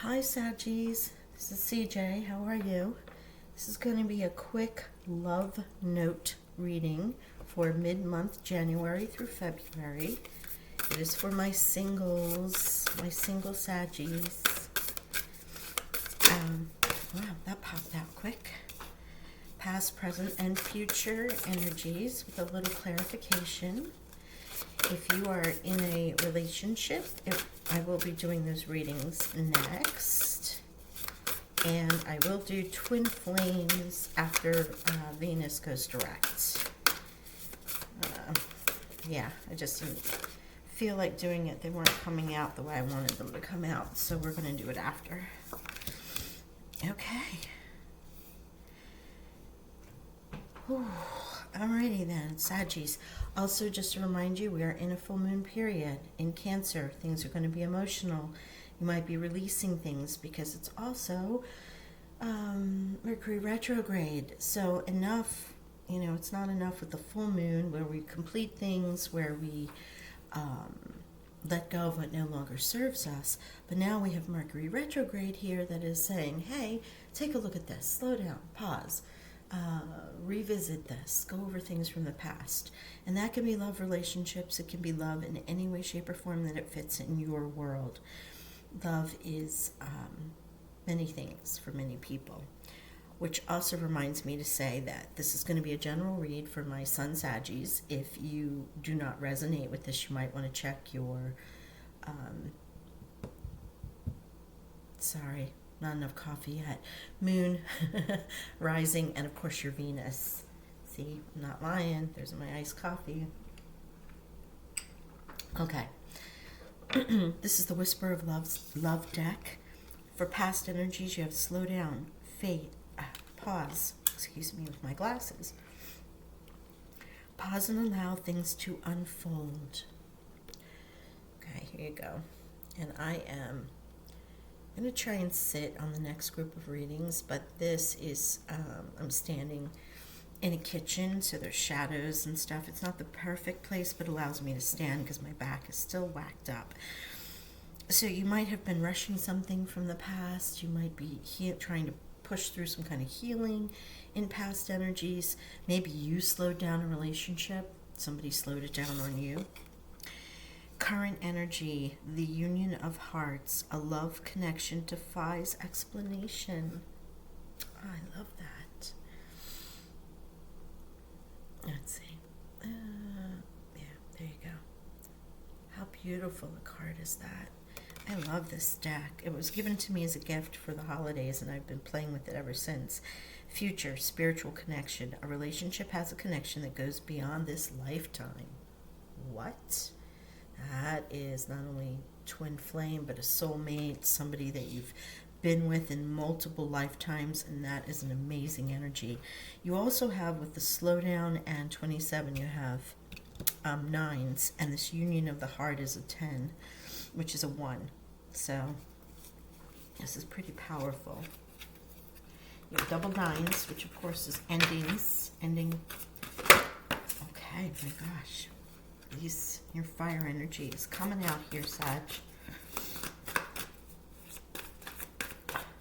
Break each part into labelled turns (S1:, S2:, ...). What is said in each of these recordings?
S1: Hi Saggies, this is CJ. How are you? This is going to be a quick love note reading for mid-month January through February. It is for my singles, my single Saggies. Wow, that popped out quick. Past, present, and future energies with a little clarification. If you are in a relationship, I will be doing those readings next. And I will do twin flames after Venus goes direct. Yeah, I just didn't feel like doing it. They weren't coming out the way I wanted them to come out, so we're going to do it after. Okay. Whew. Alrighty then, Saggies. Also, just to remind you, we are in a full moon period. In Cancer, things are going to be emotional. You might be releasing things because it's also Mercury retrograde. So enough, it's not enough with the full moon where we complete things, where we let go of what no longer serves us. But now we have Mercury retrograde here that is saying, hey, take a look at this. Slow down, pause. Revisit this, go over things from the past. And that can be love relationships, it can be love in any way, shape, or form that it fits in your world. Love is many things for many people, which also reminds me to say that this is going to be a general read for my sun Saggies. If you do not resonate with this, you might want to check your not enough coffee yet. Moon, rising, and of course your Venus. See, I'm not lying. There's my iced coffee. Okay. This is the Whisper of Love's love deck. For past energies, you have slow down, fade, pause. Excuse me with my glasses. Pause and allow things to unfold. Okay, here you go. And I'm going to try and sit on the next group of readings, but this is, I'm standing in a kitchen, so there's shadows and stuff. It's not the perfect place, but allows me to stand because my back is still whacked up. So you might have been rushing something from the past. You might be trying to push through some kind of healing in past energies. Maybe you slowed down a relationship. Somebody slowed it down on you. Current energy, the union of hearts, a love connection defies explanation. Oh, I love that. Let's see. Yeah, there you go. How beautiful a card is that? I love this deck. It was given to me as a gift for the holidays, and I've been playing with it ever since. Future, spiritual connection. A relationship has a connection that goes beyond this lifetime. What? That is not only twin flame, but a soulmate, somebody that you've been with in multiple lifetimes, and that is an amazing energy. You also have, with the slowdown and 27, you have nines, and this union of the heart is a 10, which is a 1. So this is pretty powerful. You have double nines, which of course is ending. Okay, my gosh. Your fire energy is coming out here, Sag.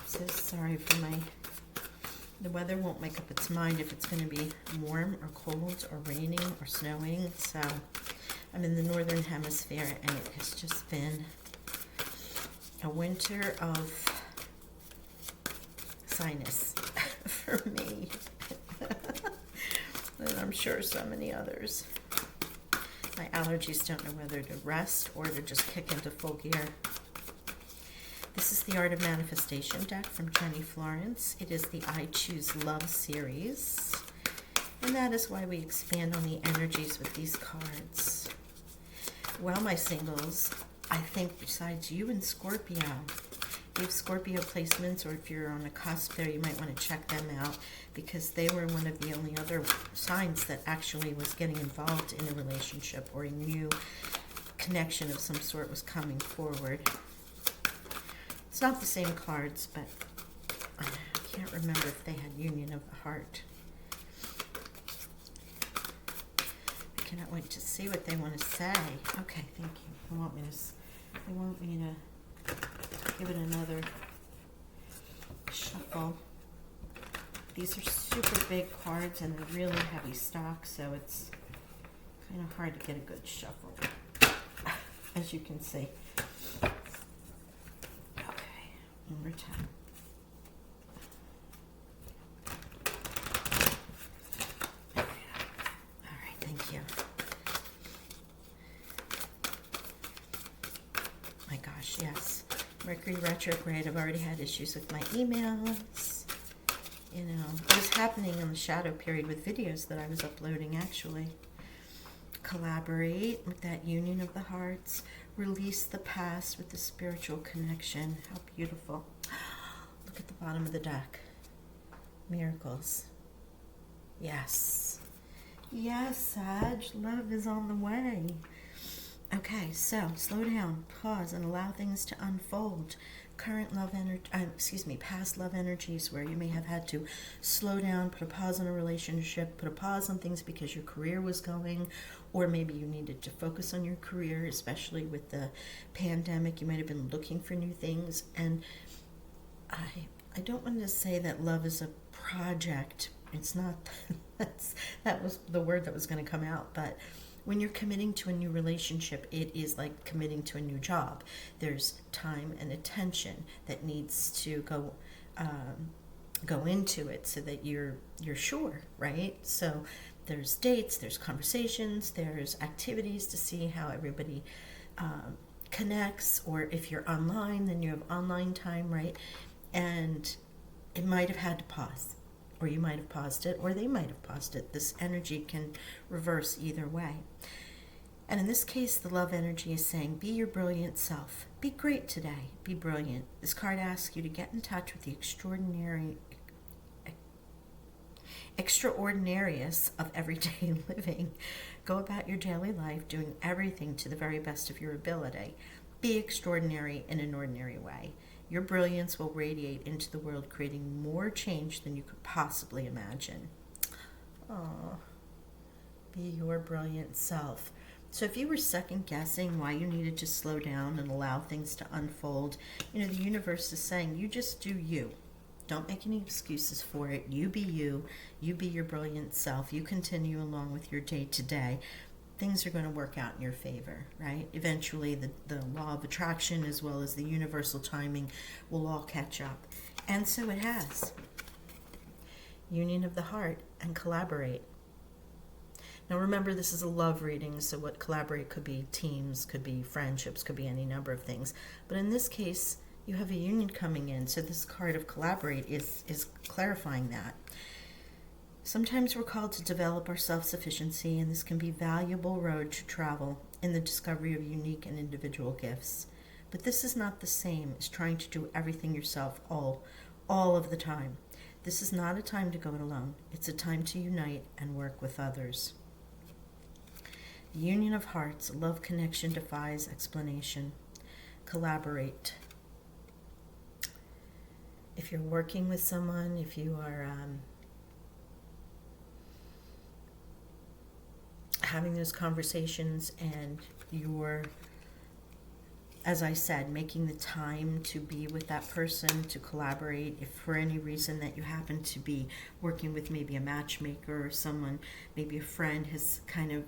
S1: So sorry for the weather won't make up its mind if it's going to be warm or cold or raining or snowing. So I'm in the northern hemisphere, and it has just been a winter of sinus for me. And I'm sure so many others. My allergies don't know whether to rest or to just kick into full gear. This is the Art of Manifestation deck from Jenny Florence. It is the I Choose Love series. And that is why we expand on the energies with these cards. Well, my singles, I think besides you and Scorpio, if you have Scorpio placements, or if you're on a cusp there, you might want to check them out, because they were one of the only other signs that actually was getting involved in a relationship, or a new connection of some sort was coming forward. It's not the same cards, but I can't remember if they had union of the heart. I cannot wait to see what they want to say. Okay, thank you. They want me to give it another shuffle. These are super big cards and they're really heavy stock, so it's kind of hard to get a good shuffle, as you can see. Okay, number 10. All right, thank you. My gosh, yes. Mercury retrograde. I've already had issues with my emails. You know, it was happening in the shadow period with videos that I was uploading, actually. Collaborate with that union of the hearts. Release the past with the spiritual connection. How beautiful. Look at the bottom of the deck. Miracles. Yes. Yes, Sag. Love is on the way. Okay, so slow down, pause, and allow things to unfold. Current love energy, past love energies where you may have had to slow down, put a pause on a relationship, put a pause on things because your career was going, or maybe you needed to focus on your career, especially with the pandemic. You might have been looking for new things, and I don't want to say that love is a project. It's not. That was the word that was going to come out, but when you're committing to a new relationship, it is like committing to a new job. There's time and attention that needs to go into it so that you're sure, right? So there's dates, there's conversations, there's activities to see how everybody connects, or if you're online, then you have online time, right? And it might have had to pause, or you might have paused it, or they might have paused it. This energy can reverse either way. And in this case, the love energy is saying, be your brilliant self. Be great today. Be brilliant. This card asks you to get in touch with the extraordinarious of everyday living. Go about your daily life doing everything to the very best of your ability. Be extraordinary in an ordinary way. Your brilliance will radiate into the world, creating more change than you could possibly imagine. Aww. Be your brilliant self. So if you were second guessing why you needed to slow down and allow things to unfold, the universe is saying, you just do you. Don't make any excuses for it. You be you. You be your brilliant self. You continue along with your day to day. Things are going to work out in your favor, right? Eventually, the law of attraction as well as the universal timing will all catch up. And so it has. Union of the heart and collaborate. Now remember, this is a love reading, so what collaborate could be teams, could be friendships, could be any number of things. But in this case, you have a union coming in, so this card of collaborate is clarifying that. Sometimes we're called to develop our self-sufficiency, and this can be a valuable road to travel in the discovery of unique and individual gifts. But this is not the same as trying to do everything yourself all of the time. This is not a time to go it alone. It's a time to unite and work with others. The union of hearts, love connection defies explanation. Collaborate. If you're working with someone, if you are having those conversations and you're, as I said, making the time to be with that person, to collaborate, if for any reason that you happen to be working with maybe a matchmaker or someone, maybe a friend has kind of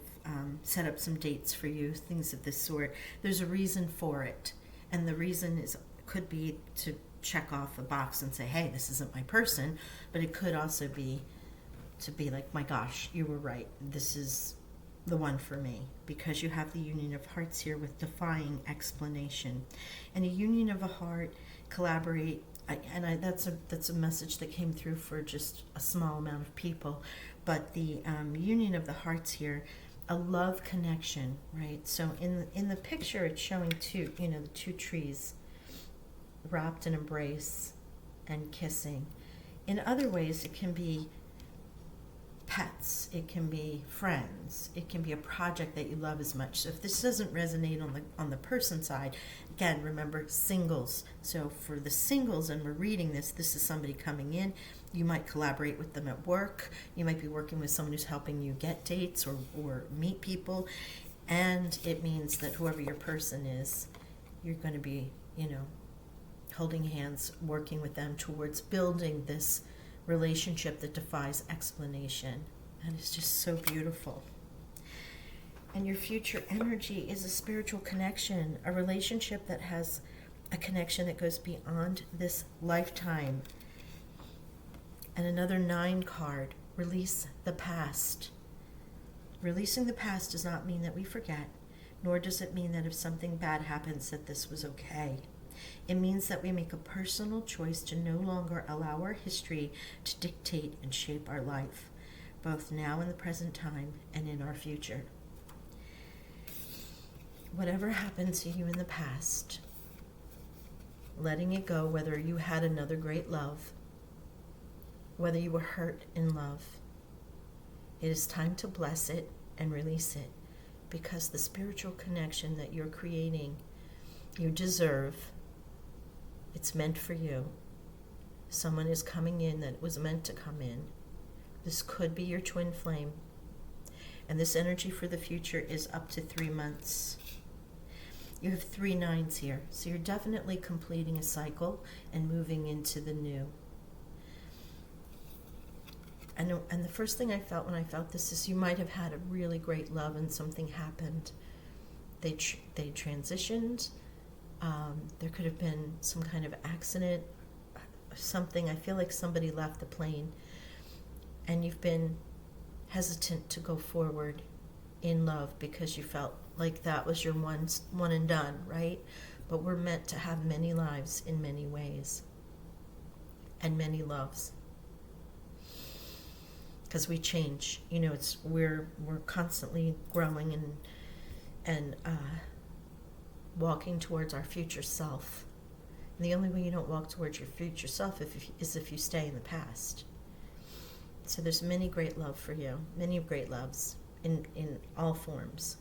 S1: set up some dates for you, things of this sort, there's a reason for it. And the reason could be to check off a box and say, hey, this isn't my person, but it could also be to be like, my gosh, you were right, this is the one for me, because you have the union of hearts here with defying explanation. And a union of a heart, collaborate, that's a message that came through for just a small amount of people, but the union of the hearts here, a love connection, right? So in the picture it's showing two, the two trees wrapped in embrace and kissing. In other ways, it can be pets, it can be friends, it can be a project that you love as much. So if this doesn't resonate on the person side, again, remember singles. So for the singles, and we're reading this is somebody coming in. You might collaborate with them at work. You might be working with someone who's helping you get dates or meet people. And it means that whoever your person is, you're going to be, holding hands, working with them towards building this relationship that defies explanation. And it's just so beautiful. And your future energy is a spiritual connection, a relationship that has a connection that goes beyond this lifetime. And another 9 card, release the past. Releasing the past does not mean that we forget, nor does it mean that if something bad happens that this was okay. It means that we make a personal choice to no longer allow our history to dictate and shape our life, both now in the present time and in our future. Whatever happened to you in the past, letting it go, whether you had another great love, whether you were hurt in love, it is time to bless it and release it, because the spiritual connection that you're creating, you deserve. It's meant for you. Someone is coming in that was meant to come in. This could be your twin flame. And this energy for the future is up to 3 months. You have 3 9s here, so you're definitely completing a cycle and moving into the new. And the first thing I felt when I felt this is you might have had a really great love and something happened. They transitioned. There could have been some kind of accident, something. I feel like somebody left the plane, and you've been hesitant to go forward in love because you felt like that was your one and done, right? But we're meant to have many lives in many ways and many loves, because we change. You know, we're constantly growing and walking towards our future self. And the only way you don't walk towards your future self is if you stay in the past. So there's many great love for you, many great loves in all forms.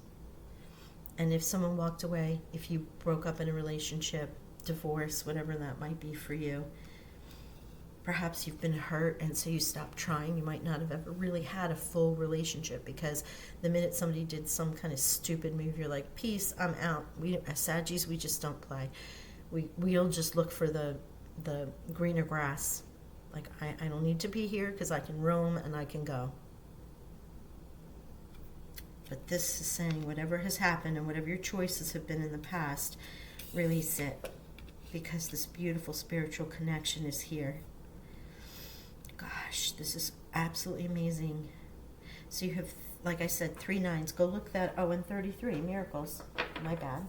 S1: And if someone walked away, if you broke up in a relationship, divorce, whatever that might be for you, perhaps you've been hurt and so you stopped trying. You might not have ever really had a full relationship, because the minute somebody did some kind of stupid move, you're like, peace, I'm out. We as Saggies, we just don't play. We'll just look for the greener grass. Like, I don't need to be here because I can roam and I can go. But this is saying whatever has happened and whatever your choices have been in the past, release it, because this beautiful spiritual connection is here. Gosh, this is absolutely amazing. So you have, like I said, 3 9s. Go look that. Oh, and 33, miracles. My bad.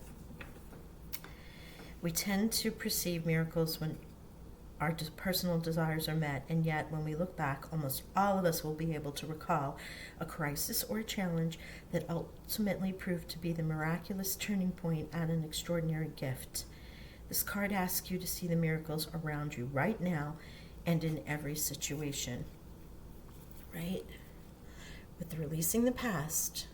S1: We tend to perceive miracles when our personal desires are met, and yet when we look back, almost all of us will be able to recall a crisis or a challenge that ultimately proved to be the miraculous turning point and an extraordinary gift. This card asks you to see the miracles around you right now and in every situation, right? With releasing the past,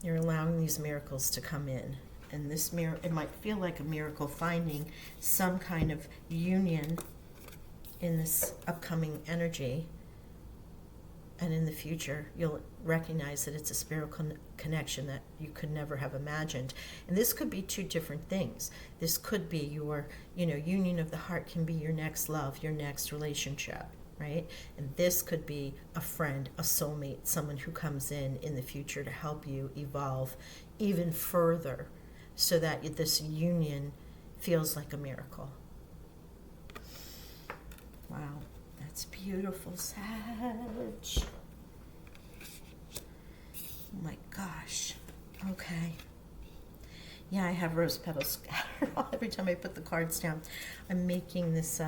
S1: you're allowing these miracles to come in. And this it might feel like a miracle finding some kind of union in this upcoming energy. And in the future, you'll recognize that it's a spiritual connection that you could never have imagined. And this could be 2 different things. This could be your, union of the heart can be your next love, your next relationship, right? And this could be a friend, a soulmate, someone who comes in the future to help you evolve even further, so that this union feels like a miracle. Wow, that's beautiful, Sag. Oh my gosh. Okay. Yeah, I have rose petals scattered every time I put the cards down. I'm making this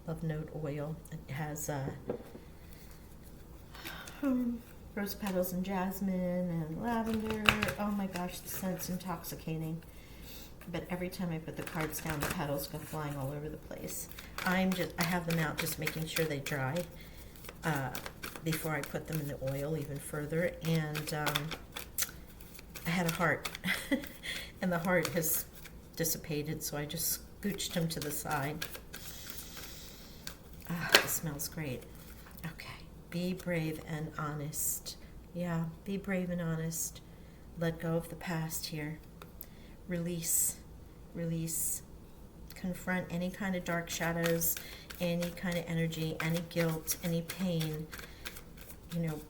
S1: love note oil. It has rose petals and jasmine and lavender. Oh my gosh, the scent's intoxicating. But every time I put the cards down, the petals go flying all over the place. I have them out just making sure they dry before I put them in the oil even further. And I had a heart, and the heart has dissipated, so I just scooched them to the side. It smells great. Okay, be brave and honest. Yeah, be brave and honest. Let go of the past here. Release, confront any kind of dark shadows, any kind of energy, any guilt, any pain,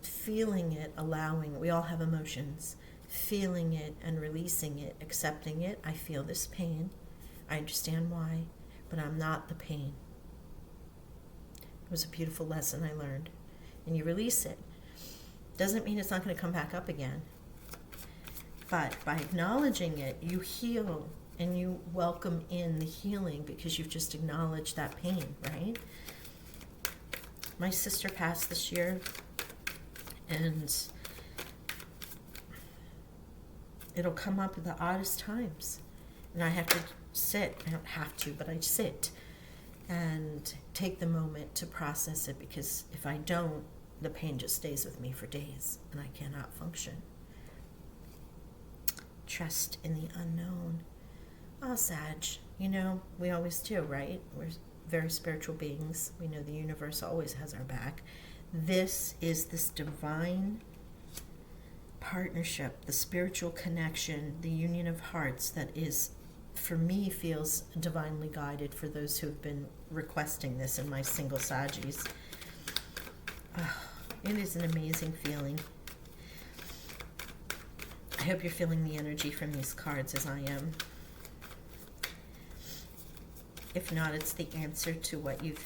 S1: feeling it, allowing. We all have emotions. Feeling it and releasing it, accepting it. I feel this pain. I understand why, but I'm not the pain. It was a beautiful lesson I learned. And you release it. Doesn't mean it's not going to come back up again. But by acknowledging it, you heal and you welcome in the healing because you've just acknowledged that pain, right? My sister passed this year, and it'll come up at the oddest times. And I have to sit. I don't have to, but I sit and take the moment to process it, because if I don't, the pain just stays with me for days and I cannot function. Trust in the unknown. Oh, Sag, we always do, right? We're very spiritual beings. We know the universe always has our back. This divine partnership, the spiritual connection, the union of hearts that is, for me, feels divinely guided for those who have been requesting this in my single Saggies. Oh, it is an amazing feeling. I hope you're feeling the energy from these cards as I am. If not, it's the answer to what you've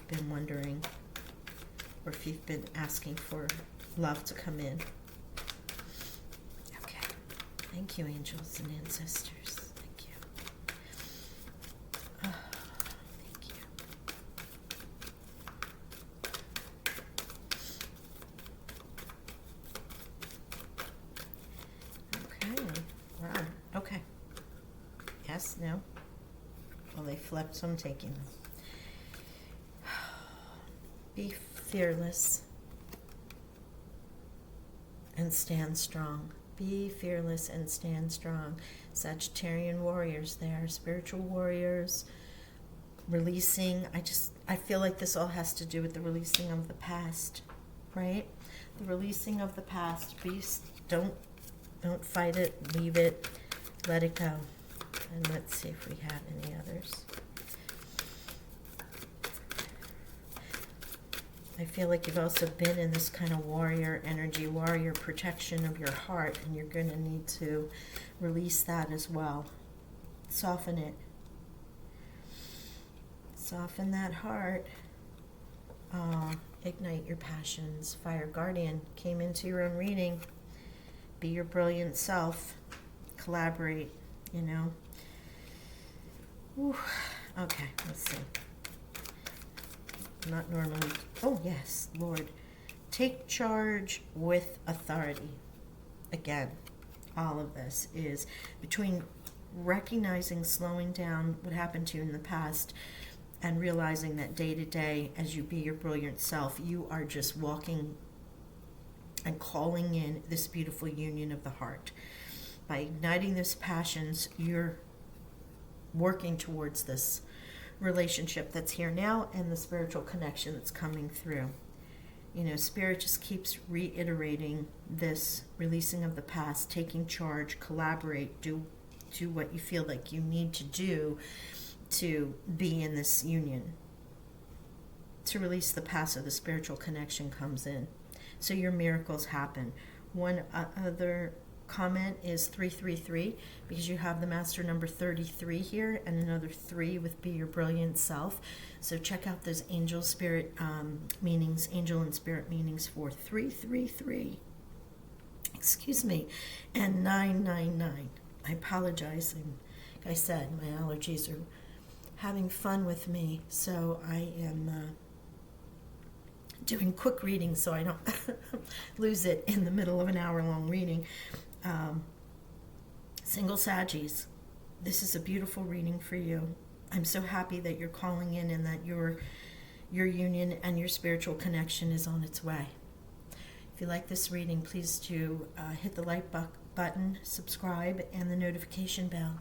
S1: been wondering, or if you've been asking for love to come in. Okay. Thank you, angels and ancestors. Thank you. Oh, thank you. Okay. Wow. Okay. Yes, no? Well, they flipped, so I'm taking them. Be fearless and stand strong. Be fearless and stand strong. Sagittarian warriors there, spiritual warriors, releasing. I feel like this all has to do with the releasing of the past, right? The releasing of the past. Don't fight it, leave it, let it go. And let's see if we have any others. I feel like you've also been in this kind of warrior energy, warrior protection of your heart, and you're going to need to release that as well. Soften it. Soften that heart. Ignite your passions. Fire Guardian came into your own reading. Be your brilliant self. Collaborate, Ooh. Okay, let's see. Not normally. Oh, yes, Lord. Take charge with authority. Again, all of this is between recognizing, slowing down what happened to you in the past, and realizing that day to day, as you be your brilliant self, you are just walking and calling in this beautiful union of the heart. By igniting those passions, you're working towards this relationship that's here now and the spiritual connection that's coming through. Spirit just keeps reiterating this releasing of the past, taking charge, collaborate, do what you feel like you need to do to be in this union. To release the past, so the spiritual connection comes in. So your miracles happen. One other comment is 333, because you have the master number 33 here and another 3 with be your brilliant self. So check out those angel spirit meanings, angel and spirit meanings for 333. Excuse me, and 999. I apologize. Like I said, my allergies are having fun with me, so I am doing quick reading so I don't lose it in the middle of an hour-long reading. Single Saggies, this is a beautiful reading for you. I'm so happy that you're calling in and that your union and your spiritual connection is on its way. If you like this reading, please do hit the like button, subscribe, and the notification bell.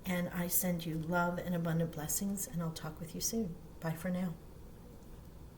S1: And I send you love and abundant blessings, and I'll talk with you soon. Bye for now.